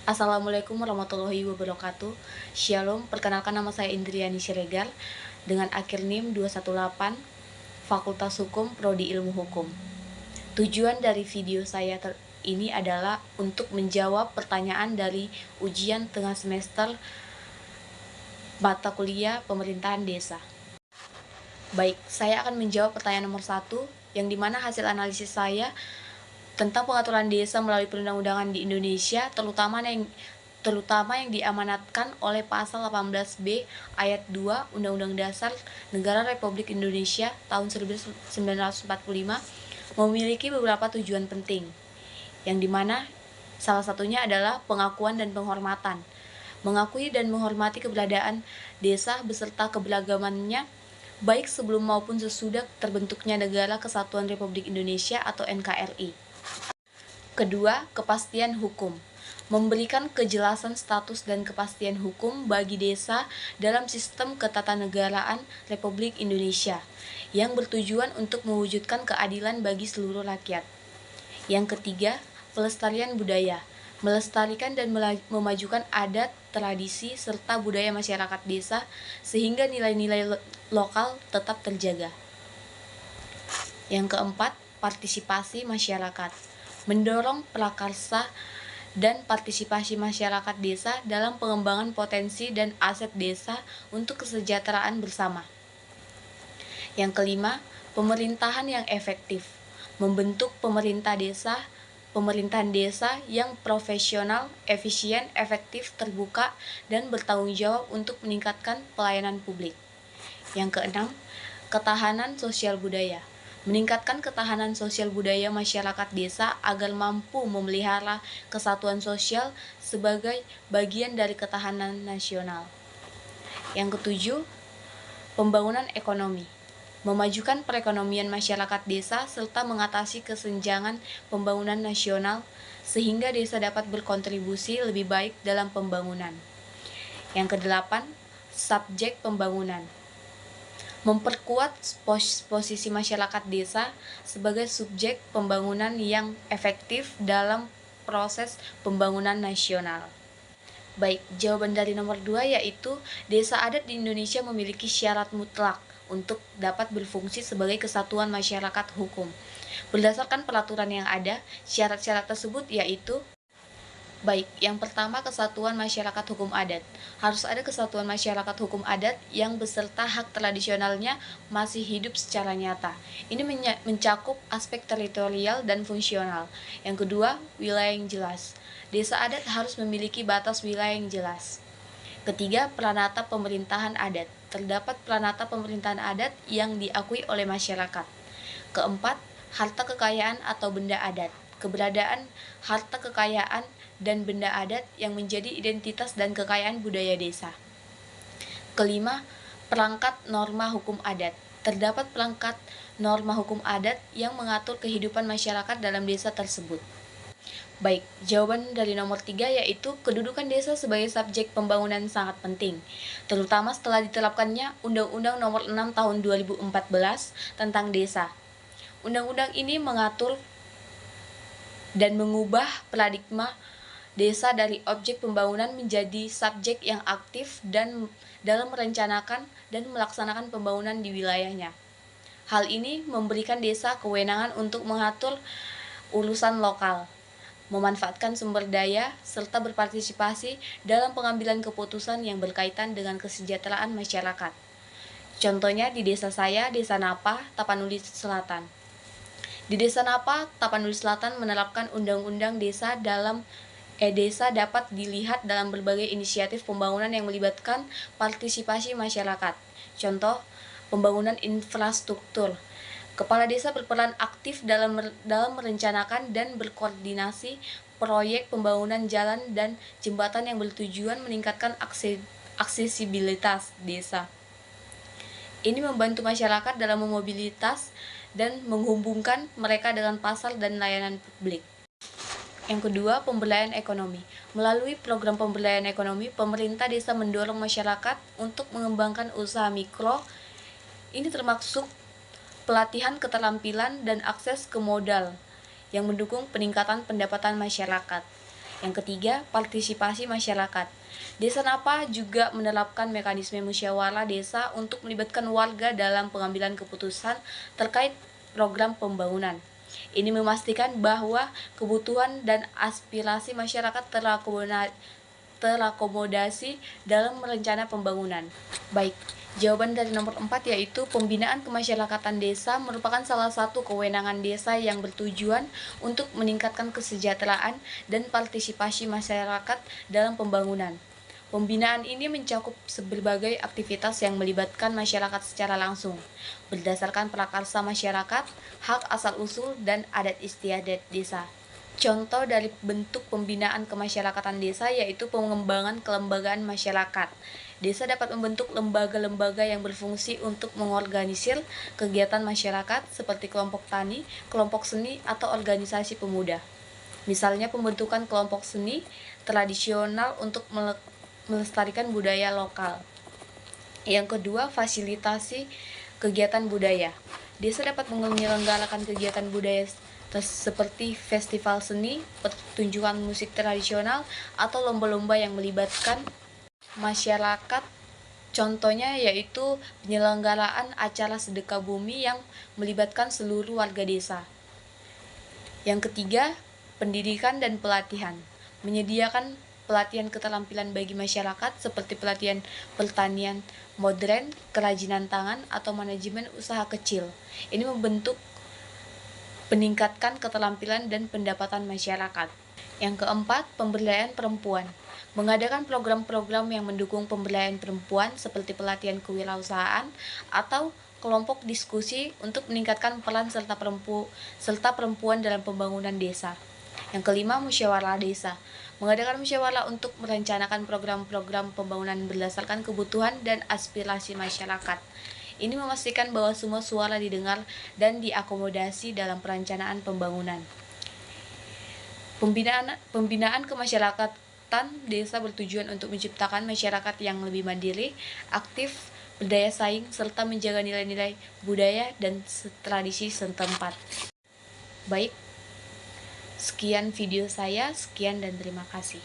Assalamualaikum warahmatullahi wabarakatuh. Shalom, perkenalkan nama saya Indriani Siregar dengan akhir NIM 218, Fakultas Hukum, Prodi Ilmu Hukum. Tujuan dari video saya ini adalah untuk menjawab pertanyaan dari ujian tengah semester mata kuliah Pemerintahan Desa. Baik, saya akan menjawab pertanyaan nomor 1, yang dimana hasil analisis saya tentang pengaturan desa melalui perundang-undangan di Indonesia, terutama yang diamanatkan oleh pasal 18B ayat 2 Undang-Undang Dasar Negara Republik Indonesia tahun 1945 memiliki beberapa tujuan penting, yang dimana salah satunya adalah pengakuan dan penghormatan. Mengakui dan menghormati keberadaan desa beserta keberagamannya baik sebelum maupun sesudah terbentuknya Negara Kesatuan Republik Indonesia atau NKRI. Kedua, kepastian hukum. Memberikan kejelasan status dan kepastian hukum bagi desa dalam sistem ketatanegaraan Republik Indonesia yang bertujuan untuk mewujudkan keadilan bagi seluruh rakyat. Yang ketiga, pelestarian budaya. Melestarikan dan memajukan adat, tradisi, serta budaya masyarakat desa sehingga nilai-nilai lokal tetap terjaga. Yang keempat, partisipasi masyarakat. Mendorong prakarsa dan partisipasi masyarakat desa dalam pengembangan potensi dan aset desa untuk kesejahteraan bersama. Yang kelima, pemerintahan yang efektif. Membentuk pemerintahan desa yang profesional, efisien, efektif, terbuka, dan bertanggung jawab untuk meningkatkan pelayanan publik. Yang keenam, ketahanan sosial budaya. Meningkatkan ketahanan sosial budaya masyarakat desa agar mampu memelihara kesatuan sosial sebagai bagian dari ketahanan nasional. Yang ketujuh, pembangunan ekonomi. Memajukan perekonomian masyarakat desa serta mengatasi kesenjangan pembangunan nasional sehingga desa dapat berkontribusi lebih baik dalam pembangunan. Yang kedelapan, subjek pembangunan. Memperkuat posisi masyarakat desa sebagai subjek pembangunan yang efektif dalam proses pembangunan nasional. Baik, jawaban dari nomor 2 yaitu desa adat di Indonesia memiliki syarat mutlak untuk dapat berfungsi sebagai kesatuan masyarakat hukum. Berdasarkan peraturan yang ada, syarat-syarat tersebut yaitu: baik, yang pertama, kesatuan masyarakat hukum adat. Harus ada kesatuan masyarakat hukum adat yang beserta hak tradisionalnya masih hidup secara nyata. Ini mencakup aspek teritorial dan fungsional. Yang kedua, wilayah yang jelas. Desa adat harus memiliki batas wilayah yang jelas. Ketiga, peranata pemerintahan adat. Terdapat peranata pemerintahan adat yang diakui oleh masyarakat. Keempat, harta kekayaan atau benda adat. Keberadaan harta kekayaan dan benda adat yang menjadi identitas dan kekayaan budaya desa. Kelima, perangkat norma hukum adat. Terdapat perangkat norma hukum adat yang mengatur kehidupan masyarakat dalam desa tersebut. Baik, jawaban dari nomor 3 yaitu kedudukan desa sebagai subjek pembangunan sangat penting, terutama setelah diterapkannya Undang-Undang Nomor 6 Tahun 2014 tentang desa. Undang-undang ini mengatur dan mengubah paradigma desa dari objek pembangunan menjadi subjek yang aktif dan dalam merencanakan dan melaksanakan pembangunan di wilayahnya. Hal ini memberikan desa kewenangan untuk mengatur urusan lokal, memanfaatkan sumber daya, serta berpartisipasi dalam pengambilan keputusan yang berkaitan dengan kesejahteraan masyarakat. Contohnya di desa saya, Desa Napa, Tapanuli Selatan. Di Desa Napa, Tapanuli Selatan menerapkan Undang-Undang Desa Desa dapat dilihat dalam berbagai inisiatif pembangunan yang melibatkan partisipasi masyarakat. Contoh, pembangunan infrastruktur. Kepala desa berperan aktif dalam merencanakan dan berkoordinasi proyek pembangunan jalan dan jembatan yang bertujuan meningkatkan aksesibilitas desa. Ini membantu masyarakat dalam memobilitas dan menghubungkan mereka dengan pasar dan layanan publik. Yang kedua, pemberdayaan ekonomi. Melalui program pemberdayaan ekonomi, pemerintah desa mendorong masyarakat untuk mengembangkan usaha mikro. Ini termasuk pelatihan keterampilan dan akses ke modal yang mendukung peningkatan pendapatan masyarakat. Yang ketiga, partisipasi masyarakat. Desa Napa juga menerapkan mekanisme musyawarah desa untuk melibatkan warga dalam pengambilan keputusan terkait program pembangunan. Ini memastikan bahwa kebutuhan dan aspirasi masyarakat terakomodasi dalam rencana pembangunan. Baik, jawaban dari nomor 4 yaitu pembinaan kemasyarakatan desa merupakan salah satu kewenangan desa yang bertujuan untuk meningkatkan kesejahteraan dan partisipasi masyarakat dalam pembangunan. Pembinaan ini mencakup berbagai aktivitas yang melibatkan masyarakat secara langsung, berdasarkan prakarsa masyarakat, hak asal-usul, dan adat istiadat desa. Contoh dari bentuk pembinaan kemasyarakatan desa yaitu pengembangan kelembagaan masyarakat. Desa dapat membentuk lembaga-lembaga yang berfungsi untuk mengorganisir kegiatan masyarakat seperti kelompok tani, kelompok seni, atau organisasi pemuda. Misalnya pembentukan kelompok seni tradisional untuk melestarikan budaya lokal. Yang kedua, fasilitasi kegiatan budaya. Desa dapat menyelenggarakan kegiatan budaya seperti festival seni, pertunjukan musik tradisional, atau lomba-lomba yang melibatkan masyarakat. Contohnya yaitu penyelenggaraan acara sedekah bumi yang melibatkan seluruh warga desa. Yang ketiga, pendidikan dan pelatihan. Menyediakan pelatihan keterampilan bagi masyarakat seperti pelatihan pertanian modern, kerajinan tangan, atau manajemen usaha kecil. Ini meningkatkan keterampilan dan pendapatan masyarakat. Yang keempat, pemberdayaan perempuan. Mengadakan program-program yang mendukung pemberdayaan perempuan seperti pelatihan kewirausahaan atau kelompok diskusi untuk meningkatkan peran serta perempuan dalam pembangunan desa. Yang kelima, musyawarah desa. Mengadakan musyawarah untuk merencanakan program-program pembangunan berdasarkan kebutuhan dan aspirasi masyarakat. Ini memastikan bahwa semua suara didengar dan diakomodasi dalam perencanaan pembangunan. Pembinaan kemasyarakatan desa bertujuan untuk menciptakan masyarakat yang lebih mandiri, aktif, berdaya saing, serta menjaga nilai-nilai budaya dan tradisi setempat. Baik, sekian video saya, sekian dan terima kasih.